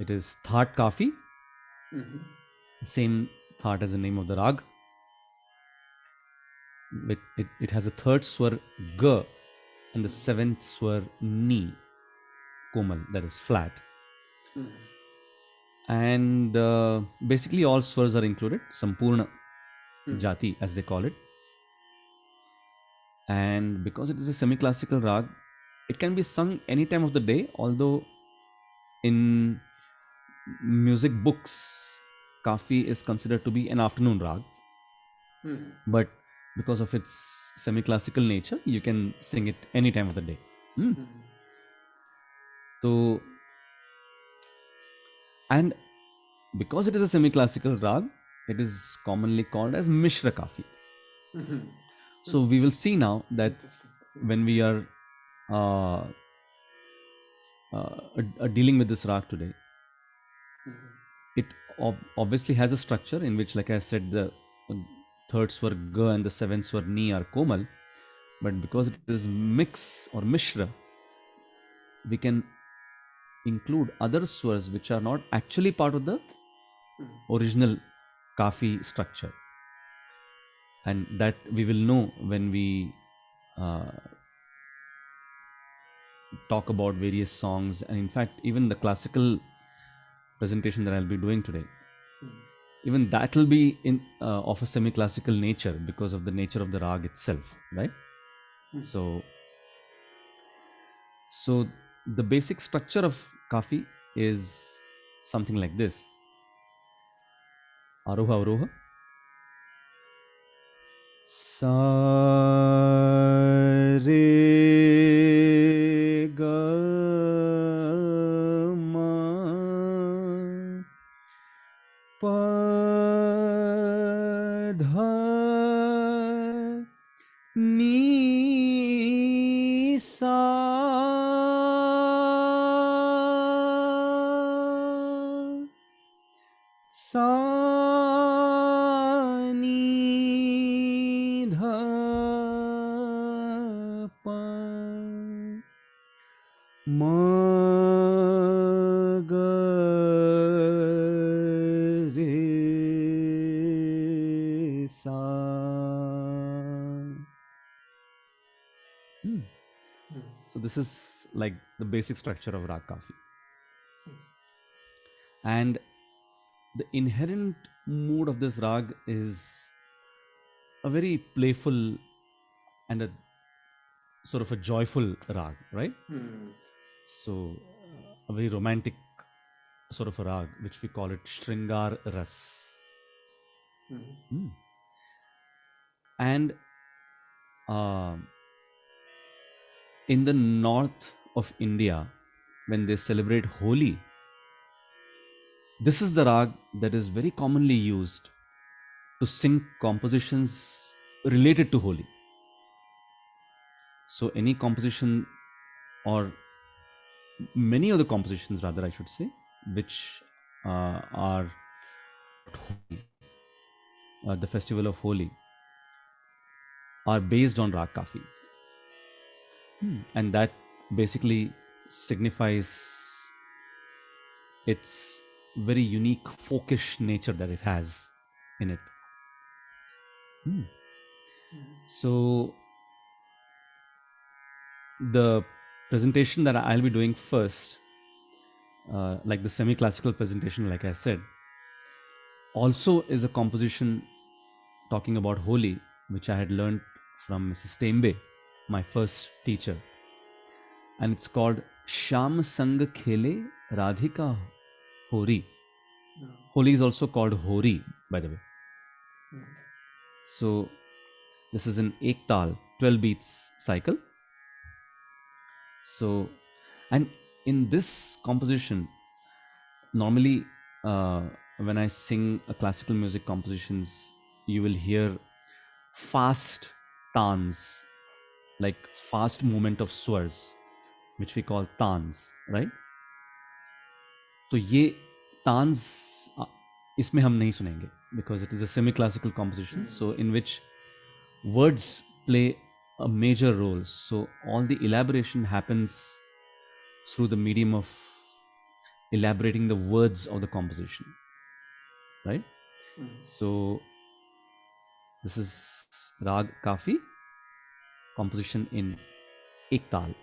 It is Thaat Kafi. Mhm. Same Thaat as the name of the rag. It has a third swar G and the seventh swar Ni, Komal, that is flat. Mhm. And basically all swars are included, Sampurna Mhm. Jati as they call it. And because it is a semi-classical rag, it can be sung any time of the day, although in music books, Kafi is considered to be an afternoon rag. Mhm. But because of its semi-classical nature, you can sing it any time of the day. Mhm. So, and because it is a semi-classical rag, it is commonly called as Mishra Kafi. Mhm. So we will see now that Interesting. when we are uh, dealing with this rag today, Mhm. it obviously has a structure in which, like I said, the third swar G and the seventh swar Ni are Komal. But because it is mix or Mishra, we can include other swars which are not actually part of the Mhm. original Kafi structure. And that we will know when we uh, talk about various songs. And in fact, even the classical presentation that I'll be doing today, Mhm. even that will be in of a semi-classical nature because of the nature of the rag itself, right? Mhm. So the basic structure of Kafi is something like this: Aroha Avroha, Sa Re Ga Ma Pa Dha Ni Sa. Sa Ni Dha Pa Ma Ga Re Sa. So this is like the basic structure of Rag Kafi. And the inherent mood of this rag is a very playful and a sort of a joyful rag, right? Mhm. So, a very romantic sort of a rag, which we call it Shringar Ras. Mhm. And uh, in the north of India, when they celebrate Holi, this is the rag that is very commonly used to sing compositions related to Holi. So, any composition or many of the compositions, rather, I should say, which are the festival of Holi, are based on Rag Kafi. And that basically signifies its very unique folkish nature that it has in it. So, the presentation that I'll be doing first, like the semi classical presentation, like I said, also is a composition talking about Holi, which I had learned from Mrs. Tembe, my first teacher. And it's called Sham Sang Khele Radhika Hori. Holi is also called Hori, by the way. So this is an ek tal, 12 beats cycle. So, and in this composition, normally when I sing a classical music compositions, you will hear fast tans, like fast movement of swars, which we call tans, right? तो ये तान्स इसमें हम नहीं सुनेंगे because it is a semi-classical composition, so in which words play a major role. So all the elaboration happens through the medium of elaborating the words of the composition, right? So this is Rag Kafi, composition in ek tal.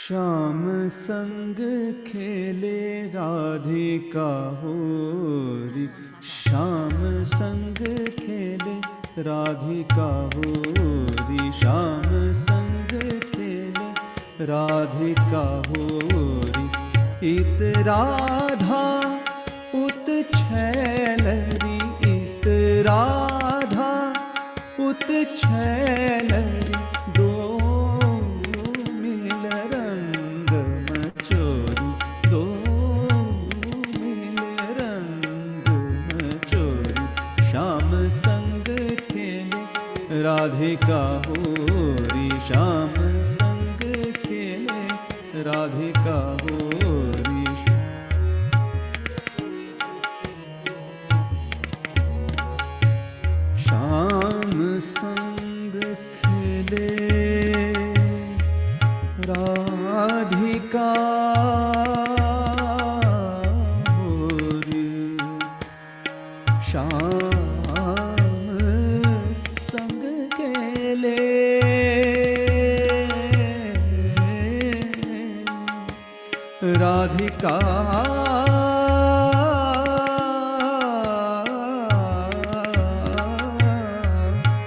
Shyam संग खेले राधिका होरी, श्याम संग खेले राधिका होरी, श्याम संग खेले राधिका होरी। इत राधा उत छैलरी, इत राधा उत छैलरी, दो मिल रंग मचोरी, दो मिल रंग मचोरी। श्याम संग खेले राधिका होरी, श्याम संग खेले राधिका होरी। श्याम संग खेले राधिका होरी, श्याम संग खेले राधिका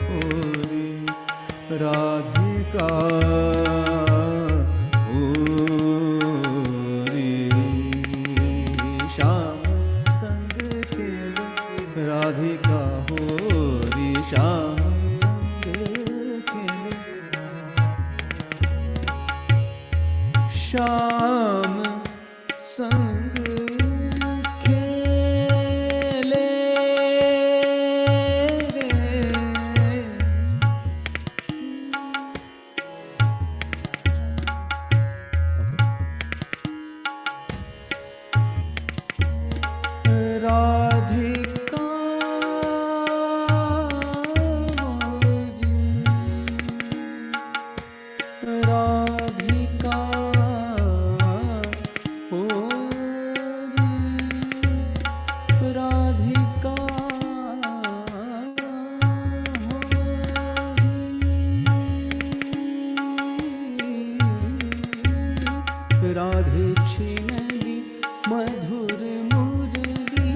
होरी, राधिका होरी। श्याम संग खेले राधिका होरी, श्याम संग खेले, श्याम संग खेले राधिका होरी, राधिका होरी, राधिका होरी। राधे छिनली मधुर मुरली,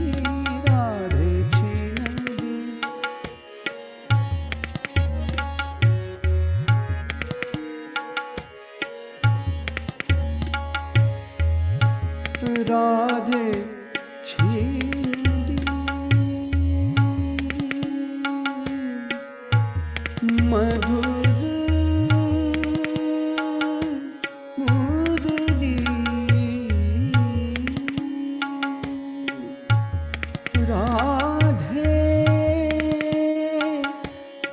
राधे छिनली राधे छिनली मधुर मुरली, राधे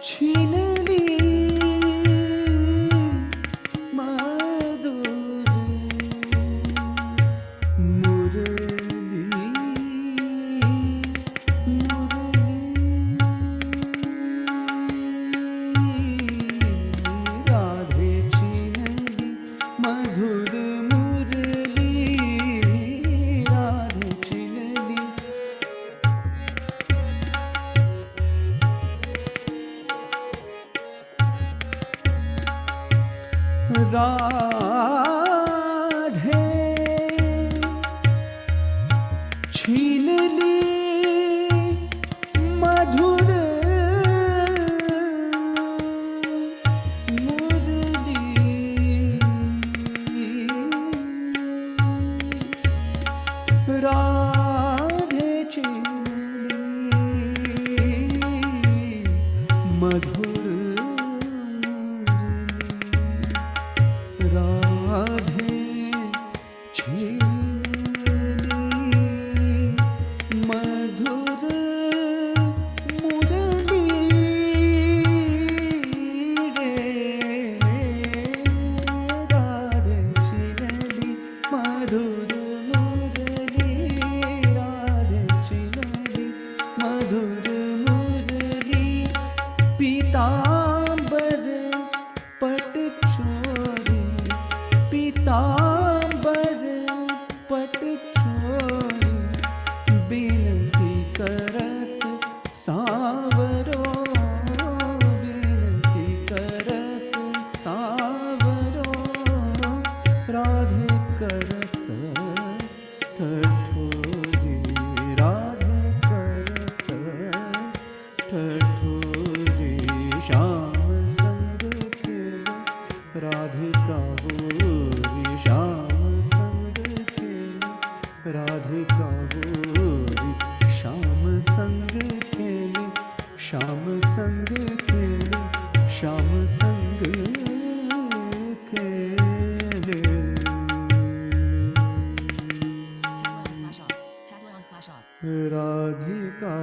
छिनली मधुर मधुर मुरली राधे चिलली मधुर मुरली पीतांबर पट छोड़ी पीतांबर पट छोड़ी बिनती करत सावरो बिनती करत सावरो राधे करत ठठोरी राधे करत ठठोरी श्याम संग खेले राधिका होरी श्याम संग खेले राधिका होरी श्याम संग खेले श्याम संग खेले श्याम संग खेले राधिका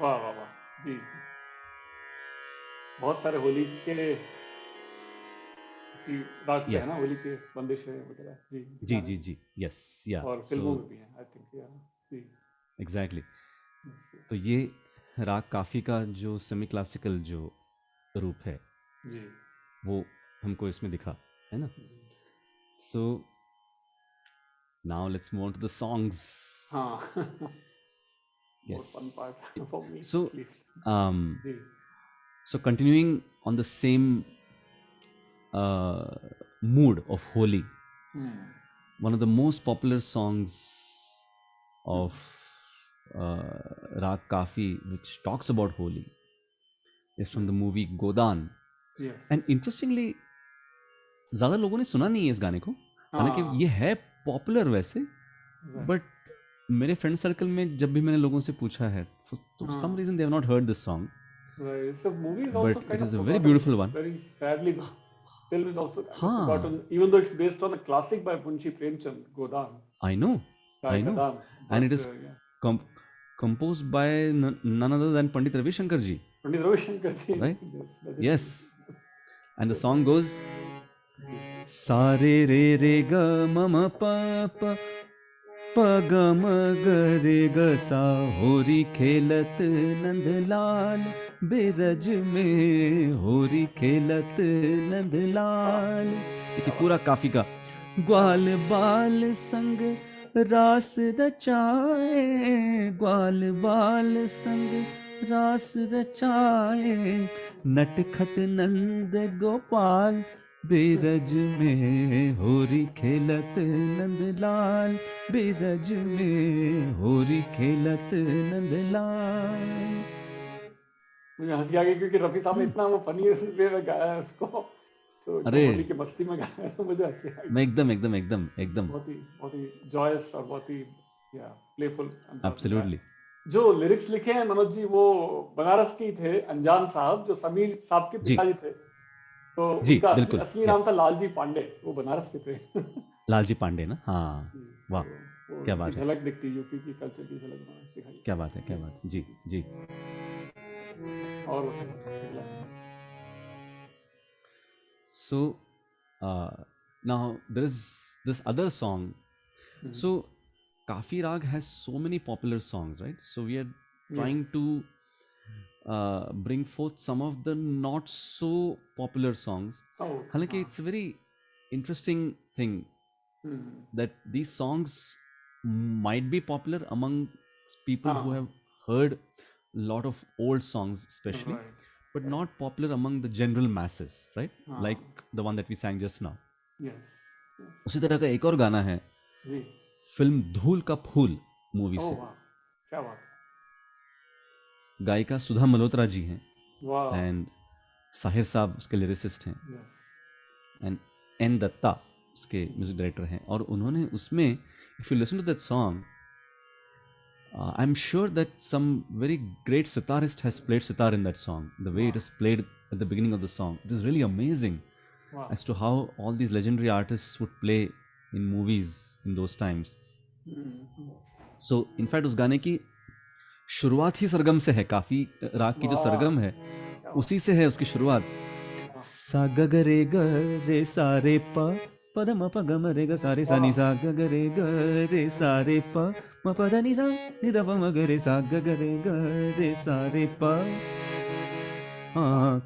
वाह वाह वाह जी। बहुत सारे होली के राग पे है ना, Yes. होली के बंदिशें वगैरह जी जी गाने जी जी यस या और फिल्मों में भी है आई थिंक या जी एग्जैक्टली yes, तो ये राग काफ़ी का जो सेमी क्लासिकल जो रूप है जी वो हमको इसमें दिखा है ना जी so now let's move on to the songs हाँ more yes fun part for me so at least जी so continuing on the same mood of Holi, hmm one of the most popular songs of Raag Kafi, which talks about Holi, is from the movie Godan. Yes And interestingly, ज़्यादा लोगों ने सुना नहीं है इस गाने को, हालांकि हाँ ये है पॉपुलर वैसे, right, बट मेरे फ्रेंड सर्कल में जब भी मैंने लोगों से पूछा है, तो some reason they have not heard this song, right. So movie is but also it kind of is a very forgotten beautiful one. very sadly. The film is also kind of हाँ, forgotten, even though it's based on a classic by Munshi Premchand, Godan, I know, Rai I know, Kadan. and But it is composed by none other than Pandit Ravi Shankar ji, Pandit Ravi Shankar ji, right? legendary. Yes, and the song goes जी, sa re re re ga ma ma pa pa pa ga ma ga re ga sa होरी खेलत नंदलाल बेरज में होरी खेलत नंदलाल। देखिए पूरा काफी का ग्वाल बाल संग रास रचाए ग्वाल बाल संग रास रचाए नटखट नंद गोपाल बेरज में होरी खेलत नंदलाल बेरज में होरी खेलत नंदलाल। मुझे हंसी आ गई क्योंकि रफी साहब ने इतना वो फनी वे में गाया है उसको, तो एकदम अरे होली की मस्ती में गाया है, तो मुझे हंसी आ मैं गई। एकदम बहुत ही जॉयस और बहुत ही या प्लेफुल अंदाज में गाया। एब्सोल्युटली जो लिरिक्स लिखे हैं मनोज जी वो बनारस के ही थे, अनजान साहब जो समीर साहब के जी पिताजी थे, तो जी उनका असली बिल्कुल असली नाम यस था लालजी पांडे, वो बनारस के थे। लालजी पांडे ना हाँ वाह वो क्या उनकी बात है झलक दिखती, यूपी की कल्चर की झलक बनारस दिखाई। क्या बात है क्या बात है जी जी और बताइए अगला। so now there is this other song so Kafi Rag has so many popular songs right so we are trying to bring forth some of the not so popular songs हालांकि it's a very interesting thing that these songs might be popular among people who have heard a lot of old songs especially but not popular among the general masses right like the one that we sang just now उसी तरह का एक और गाना है film धूल का फूल movie से क्या बात है। गायिका सुधा मल्होत्रा जी हैं एंड साहिर साहब उसके लिरिसिस्ट हैं एंड एन दत्ता उसके म्यूजिक डायरेक्टर हैं और उन्होंने उसमें if you listen to that song I am sure that some very great sitarist has played sitar in that song the way it is played at the beginning of the song it is really amazing as to how all these legendary artists would play in movies in those times. Hmm, So in fact उस गाने की शुरुआत ही सरगम से है, काफी राग की जो वाह, सरगम है क्या उसी से है उसकी शुरुआत. बात। सा ग ग रे ग रे सा रे प प ध म प ग म रे ग सा रे सा नि सा ग ग रे ग रे सा रे प म प ध नि सा नि ध प म ग रे सा ग ग रे ग रे सा रे प.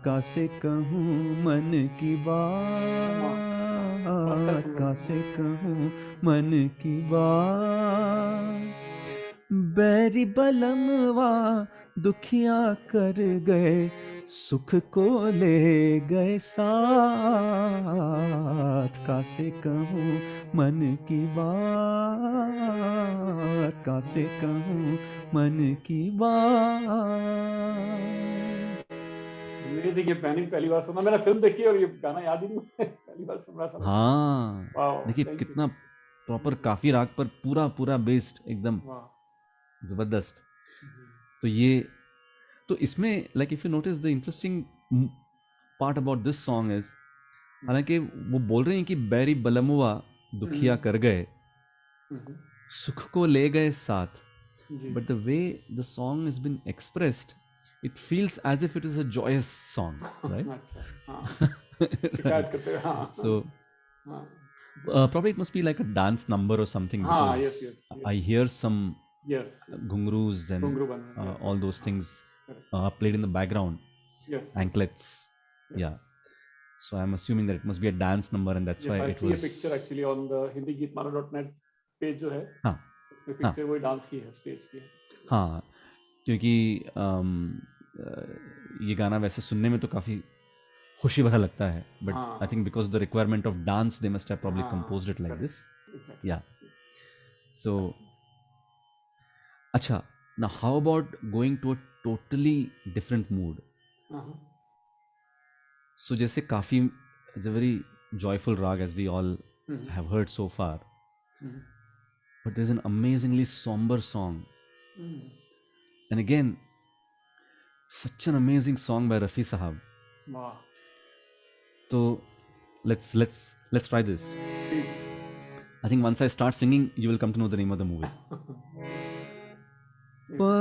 का से कहूँ मन की बात, का से कहूँ मन की बात. बैरी बलमवा दुखिया कर गए, सुख को ले गए साथ. का से कहूँ मन की बात, का से कहूँ मन की बात. म्यूजिक ये मैंने पहली बार सुना, मैंने फिल्म देखी और ये गाना याद ही नहीं पहली बार सुन रहा था. हाँ वाह, देखिए थैंक यू. कितना प्रॉपर काफी राग पर पूरा पूरा बेस्ड एकदम वाह, जबरदस्त. जी. तो ये तो इसमें like if you notice the interesting part about this song is, हालांकि वो बोल रहे हैं कि बैरी बलमुआ दुखिया कर गए, सुख को ले गए साथ, जी. but the way the song has been expressed, it feels as if it is a joyous song, right? अच्छा, हाँ, शिकायत करते हैं, हाँ. So हाँ, probably it must be like a dance number or something, हाँ, because yes, yes, yes. I hear some Yes, yes. ghungroos and घुंघरू बन रहे हैं, all those हाँ, things correct. played in the background, Yes, anklets, yes. yeah. So I'm assuming that it must be a dance number, and that's Yes, why I it see was. a picture actually on the hindigeetmano.net page जो है, हाँ उसमें picture वही dance की है, stage की है. हाँ, क्योंकि ये गाना वैसे सुनने में तो काफ़ी खुशी भरा लगता है, but I think because the requirement of dance they must have probably composed it like this. या सो अच्छा, now how about going to a totally different mood? So जैसे काफ़ी it's a very joyful rag as we all have heard so far, but there's an amazingly somber song, and again such an amazing song by Rafi Sahab. वाह. So let's try this. Please. I think once I start singing, you will come to know the name of the movie. Pa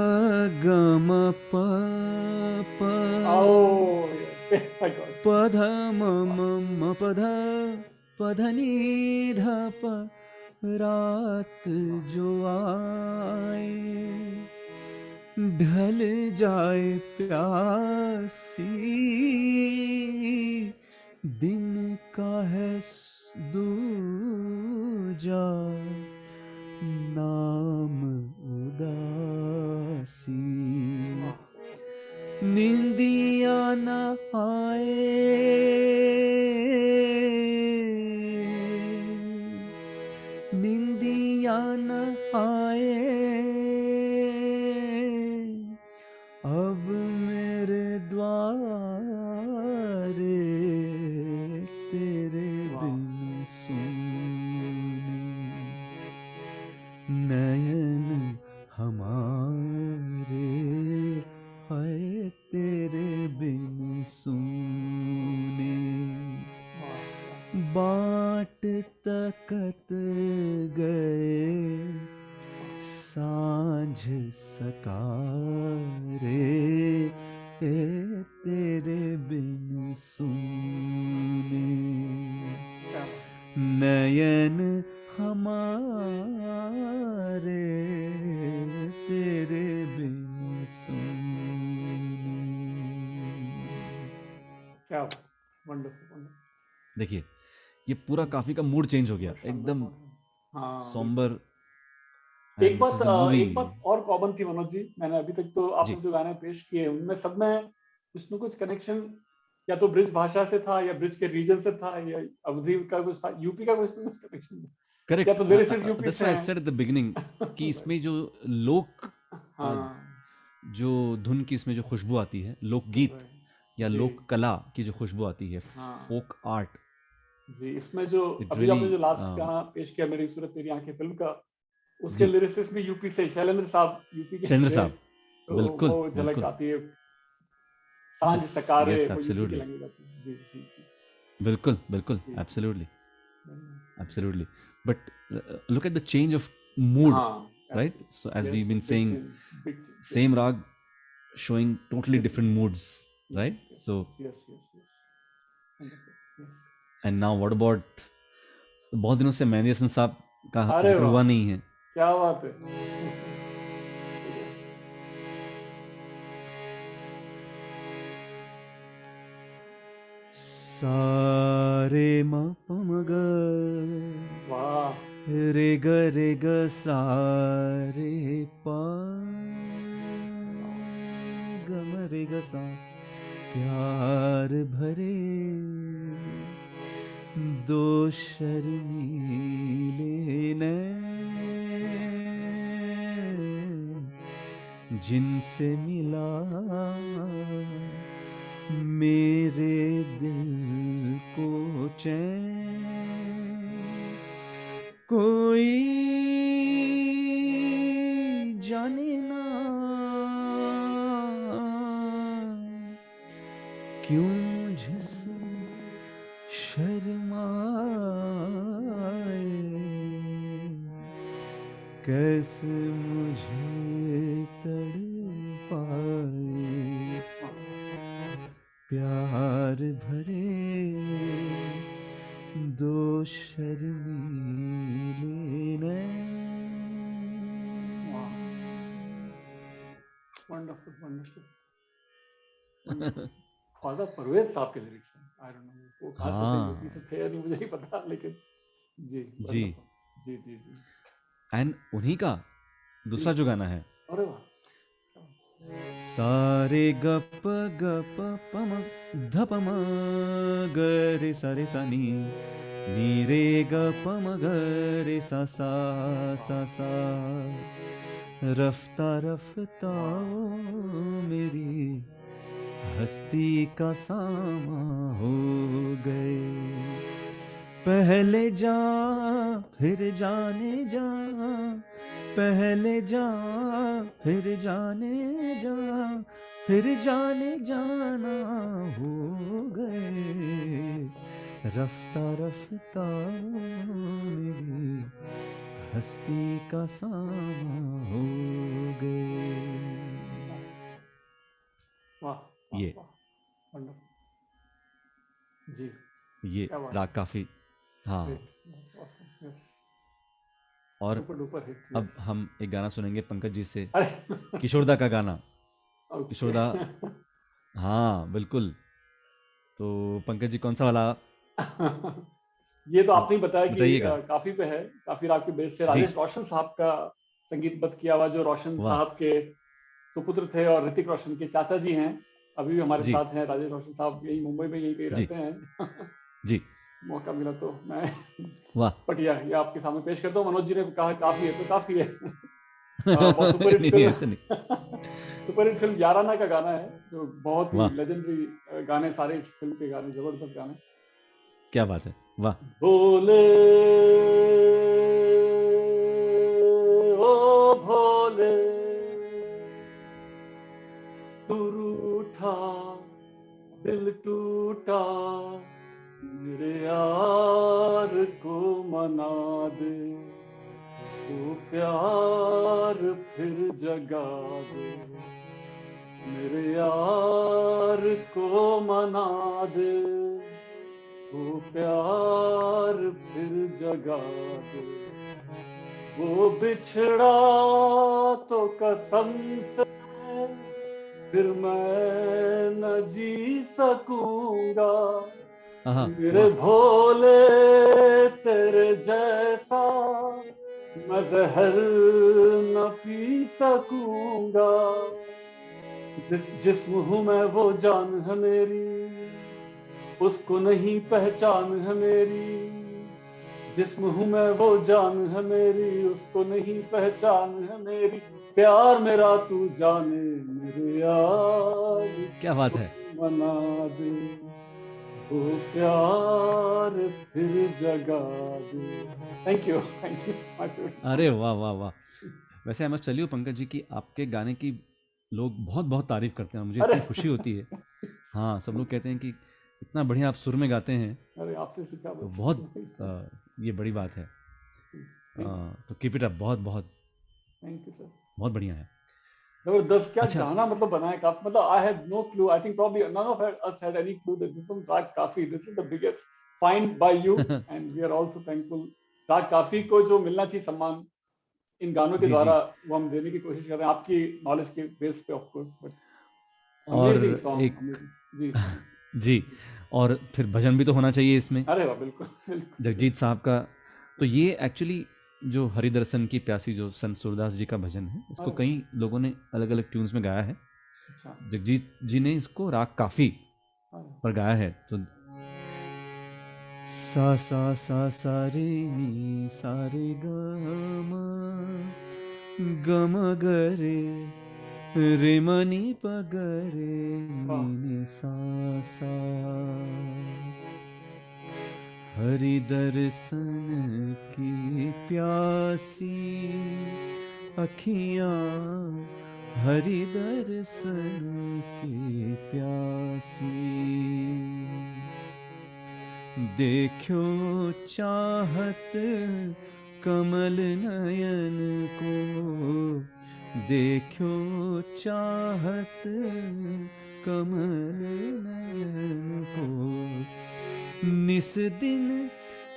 ga ma pa pa. Oh, yes. I got it. Pa dha ma ma ma pa dha ni dha pa. रात जो आए ढल जाए प्यासी, दिन का है दूजा नाम उदासी. निंदिया न आए, निंदिया न आए, अब मेरे द्वारे तेरे बिन सुने. नयन हमारे है तेरे बिन सुने. बाट तकत गए सांझ सकारे, तेरे बिन सुने. नयन हमारे तेरे बिन सुने. क्या वंडरफुल. देखिए ये पूरा काफी का मूड चेंज हो गया एकदम सॉम्बर. एक बात और कॉमन थी मनोज जी, मैंने अभी तक तो आपने जो गाने पेश किए उनमें सब में कुछ न कुछ कनेक्शन या तो ब्रिज भाषा से था, या ब्रिज के रीजन से था, या अवधि का कुछ था, यूपी का कुछ न कुछ कनेक्शन. करेक्ट. या तो lyricist UP that's why I said at the beginning कि इसमें जो लोक जो धुन की इसमें जो खुशबू आती है, लोकगीत या लोक कला की जो खुशबू आती है, फोक आर्ट जी. इसमें जो अभी आपने जो लास्ट गाना पेश किया मेरी सूरत तेरी आंखें फिल्म का, उसके लिरिसिस्ट भी यूपी से, शैलेंद्र साहब यूपी के. शैलेंद्र साहब, तो बिल्कुल वो झलक बिल्कुल आती है. सांझ सकारे, yes, वो यूपी की absolutely. लैंग्वेज आती है. जी जी जी. बिल्कुल बिल्कुल, absolutely absolutely. but look at the change of mood, हाँ, right? So as yes, we've been big saying, change, big change, yes, same rag showing totally yes, different moods, yes, right? yes, So yes, yes, yes, wonderful, yes. and now what about, बहुत दिनों से मेहंदी हसन साहब का अरे जिक्र वाह, हुआ नहीं है. क्या बात है. सारे म प म ग वाह, रे ग सारे प ग म रे ग सा, प्यार भरे दो शर्मीले नैन, जिनसे मिला मेरे दिल को चैन, कोई जाने ना क्यों मुझसे शर्माए, कैसे मुझे तड़पाए, प्यार भरे दो शर्मीले नैन. wonderful, wonderful. ख्वाजा परवेज साहब के लिरिक्स हैं. आई डोंट नो वो कहाँ से थे, यूपी से थे या नहीं मुझे नहीं पता, लेकिन जी जी जी जी जी. एंड उन्हीं का दूसरा जो गाना है, अरे वाह, सारे गप गप पम धपम गरे सारे सा नी रे ग पम गरे सा सा सा सा, रफ्ता रफ्ता ओ मेरी हस्ती का सामा हो गए, पहले जा फिर जाने जा, पहले जा फिर जाने जा, फिर जाने जाना हो गए, रफ्ता रफ्ता मेरी हस्ती का सामा हो गए. वाह, ये wonderful. जी, ये क्या बात राग काफी, हाँ. Great. Awesome. Yes. और Super duper hit. अब Yes. हम एक गाना सुनेंगे पंकज जी से, अरे किशोरदा का गाना. Okay. किशोरदा, हाँ बिल्कुल. तो पंकज जी कौन सा वाला, ये तो आपने ही बताया कि बताइएगा. काफी पे है, काफी राग के बेस से जी, राजेश रोशन साहब का संगीतबद्ध किया हुआ, जो रोशन वाह, साहब के सुपुत्र थे और ऋतिक रोशन के चाचा जी हैं, अभी भी हमारे जी साथ हैं. राजेश रोशन साहब यही मुंबई में यहीं कहीं जी रहते हैं. जी, मौका मिला तो मैं वाह. पटिया ये आपके सामने पेश करता हूँ. मनोज जी ने कहा काफी है तो काफी है. बहुत सुपर हिट नहीं नहीं, फिल्म ऐसे नहीं. सुपर हिट फिल्म याराना का गाना है, जो बहुत ही वाह, लेजेंडरी गाने, सारे इस फिल्म के गाने जबरदस्त गाने. क्या बात है, वाह. भोले ओ भोले तू रूठा दिल टूटा, मेरे यार को मना दे, वो प्यार फिर जगा दे, मेरे यार को मना दे, वो प्यार फिर जगा दे, वो बिछड़ा तो कसम से फिर मैं न जी सकूंगा, आहा, मेरे वाह. भोले तेरे जैसा मैं जहर न पी सकूंगा, जिस्म हूं मैं वो जान है मेरी, उसको नहीं पहचान है मेरी, जिस्म हूं मैं वो जान है मेरी, उसको नहीं पहचान है मेरी, प्यार मेरा तू जाने, मेरे यार क्या बात है. मना दे, वो प्यार फिर जगा दे. थैंक यू माय अरे फेवरेट. वाह वाह वाह. वैसे I must tell you Pankaj ji कि आपके गाने की लोग बहुत बहुत तारीफ करते हैं, मुझे अरे इतनी खुशी होती है. हाँ, सब लोग कहते हैं कि इतना बढ़िया आप सुर में गाते हैं, अरे आपसे सीखा तो बस. बहुत ये बड़ी बात है. तो कीप इट अप, बहुत बहुत थैंक यू सर। बहुत बढ़िया है। जबरदस्त, क्या अच्छा गाना मतलब बनाया का, मतलब I have no clue, I think probably none of us had any clue that this was Raag Kafi, this is the biggest find by you and we are also thankful. Raag Kafi को जो मिलना चाहिए सम्मान इन गानों के जी जी। द्वारा वो हम देने की कोशिश कर रहे हैं, आपकी नॉलेज के बेस पे ऑफ कोर्स, बट और अमेजिंग सॉन्ग, एक अमेजिंग जी। जी, और फिर भजन भी तो होना चाहिए इसमें, अरे वाह, बिल्कुल बिल्कुल। जगजीत साहब का। तो ये एक्चुअली जो हरिदर्शन की प्यासी, जो संत सूरदास जी का भजन है, इसको अरे कई लोगों ने अलग अलग ट्यून्स में गाया है। अच्छा। जगजीत जी ने इसको राग काफी अरे पर गाया है। तो सा सा सा सा रे नी सा रे ग म ग रे म नी प ग रे नी वाह, नि सा सा। हरि दर्शन की प्यासी अखियाँ, हरि दर्शन की प्यासी, देखो चाहत कमल नयन को, देखो चाहत कमल नयन को, निस दिन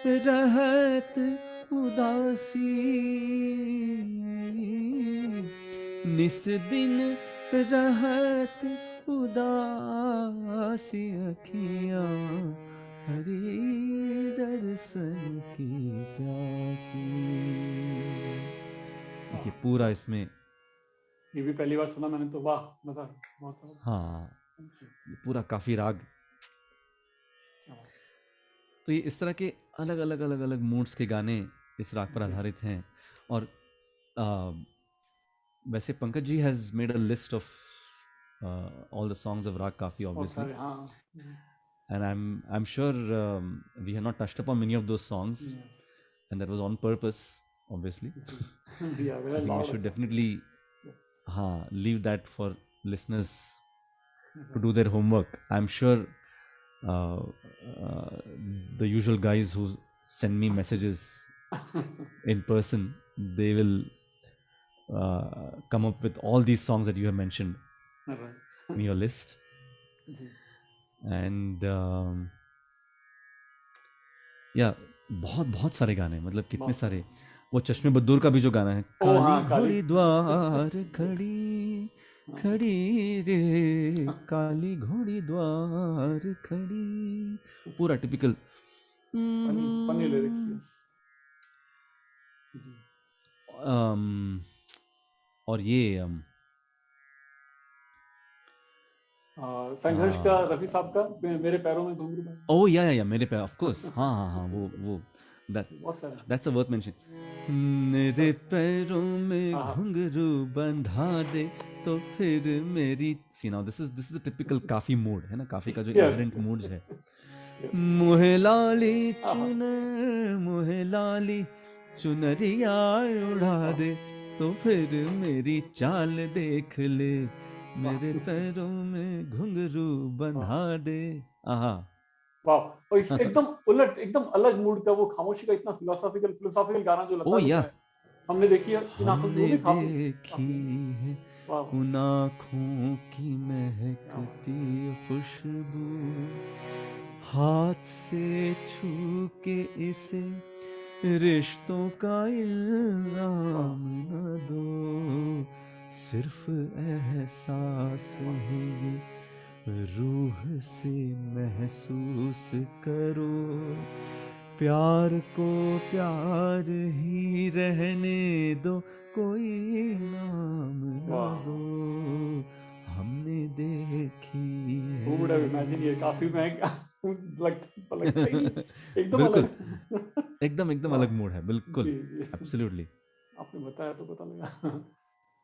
रहत उदासी, निस दिन रहत उदासी अखियाँ, हरि दर्शन की प्यासी। ये पूरा इसमें, ये भी पहली बार सुना मैंने तो, वाह मजा आ गया, बहुत सारा। हाँ, थैंक यू। ये पूरा काफी राग। तो ये इस तरह के अलग अलग अलग अलग मूड्स के गाने इस राग पर जी। आधारित हैं। और वैसे Pankaj ji has made a list of all the songs of Raag Kafi, बहुत ऑब्वियसली, सारे, हाँ। and I'm sure we have not touched upon many of those songs, and that was on purpose, obviously. जी या I very think we lot should of definitely song. leave that for listeners to do their homework. I'm sure uh, uh, the usual guys who send me messages in person, they will come up with all these songs that you have mentioned in your list. जी। And या बहुत बहुत सारे गाने, मतलब कितने बहुत सारे। सारे। वो चश्मे बद्दूर का भी जो गाना है, ओ काली हाँ, काली। घोड़ी द्वार खड़ी हाँ, खड़ी रे, काली घोड़ी द्वार खड़ी, पूरा typical. Funny funny lyrics, yes. जी। और ये संघर्ष का रफी साहब का मेरे पैरों में घुंघरू बन। ओ या मेरे पे, ऑफ कोर्स, हाँ हाँ हाँ, वो दैट बहुत सारे। That's a worth mention. मेरे पैरों में हाँ घुंघरू बंधा दे तो फिर मेरी, see now this is a typical Kafi mood है ना, काफी का जो यस। इनहेरेंट मूड है। मोहे लाली हाँ चुनर, मोहे लाली चुनरिया उड़ा दे तो फिर मेरी चाल देख ले, मेरे पैरों में घुंघरू बंधा दे। आहा। वाह। और इससे एकदम उलट, एकदम अलग मूड का, वो खामोशी का इतना फिलोसॉफिकल फिलोसॉफिकल गाना जो ओ लता जी का या, है, हमने देखी है इन आंखों की, वो हमने भी काफी देखी काफी। है वाह वाह, उन आँखों की क्या बात महकती खुशबू, हाथ से छू के इसे रिश्तों का है। वाह इल्जाम न दो, सिर्फ एहसास है ये, रूह से महसूस करो, प्यार को प्यार ही रहने दो, कोई नाम न वाह। दो, हमने देखी Who would have है। imagined, ये काफी महंगा लगता ही नहीं, एकदम बिल्कुल, अलग। एकदम एकदम वाह। अलग मूड है, बिल्कुल, जी जी, एब्सोल्युटली। आपने बताया तो पता लगा।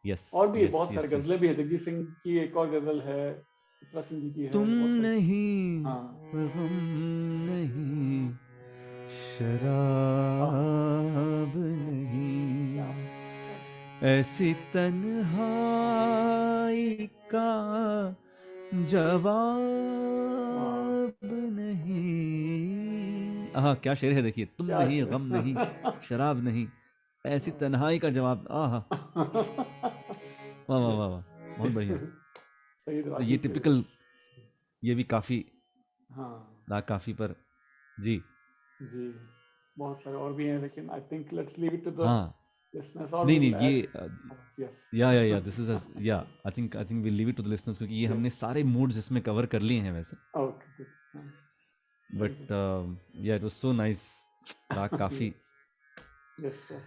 यस और भी यस बहुत सारी यस यस। गजलें भी है, जगजीत सिंह की एक और गजल है, चित्रा सिंह जी की है, तुम बहुत सारी। नहीं, हाँ गम नहीं, हाँ, शराब क्या नहीं, क्या ऐसी तन्हाई का वाह, जवाब नहीं। हाँ, क्या शेर है, देखिए, तुम क्या नहीं, शेर। गम नहीं, शराब नहीं, ऐसी तन्हाई का जवाब, आहा, वाह वाह वाह वाह, बहुत बढ़िया। सही तो ये राग से। टिपिकल, ये भी काफी हाँ राग काफी पर, जी जी, बहुत सारे और भी हैं, लेकिन I think let's leave it to the हाँ, लिसनर्स, और नहीं विल नहीं ऐड। ये यस। या दिस इज, या I think we leave it to the listeners, क्योंकि ये हमने यस। सारे मूड्स इसमें कवर कर लिए हैं वैसे। Okay, very but good. या इट वाज सो नाइस, राग काफी। Yes. Yes sir.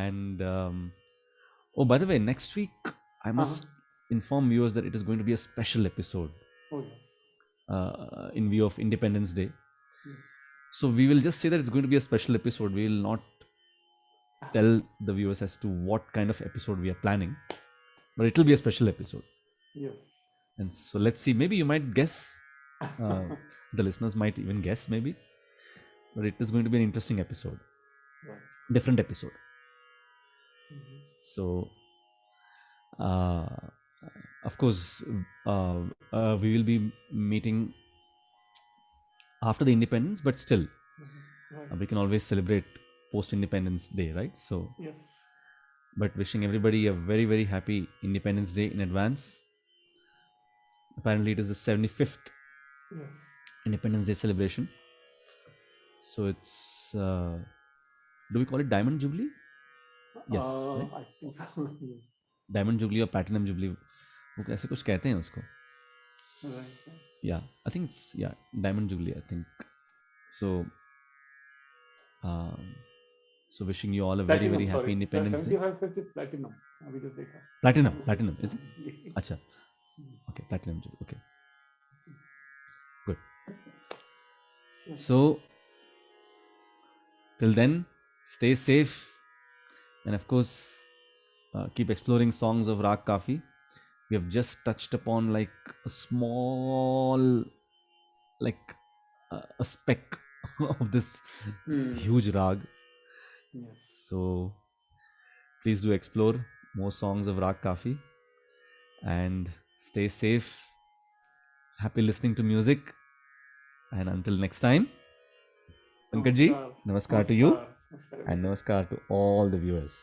And oh, by the way, next week I हाँ must हाँ। inform viewers that it is going to be a special episode O yes. in view of Independence Day. Yes. So we will just say that it's going to be a special episode. We will not tell the viewers as to what kind of episode we are planning, but it will be a special episode. Yes. And so let's see. Maybe you might guess. The listeners might even guess, maybe. But it is going to be an interesting episode, different episode. So, uh, of course, we will be meeting after the independence, but still, we can always celebrate post-Independence Day, right? So, Yes. but wishing everybody a very, very happy Independence Day in advance. Apparently, it is the 75th Yes. Independence Day celebration. So it's, do we call it Diamond Jubilee? Yes, right? I think so. Diamond Jubilee or Platinum Jubilee, वो ऐसे कुछ कहते हैं उसको. Right. Yeah, I think it's, yeah, Diamond Jubilee, I think. So, so wishing you all a very, very happy Independence Day. 75 is platinum. अभी जो देखा. Platinum, is it? अच्छा. Okay, Platinum Jubilee. Okay. Good. So, till then, stay safe, and of course, keep exploring songs of Raag Kafi. We have just touched upon like a small, like a speck of this huge Raag. Yes. So, please do explore more songs of Raag Kafi and stay safe. Happy listening to music. And until next time, Pankaj ji, namaskar to you, and namaskar to all the viewers.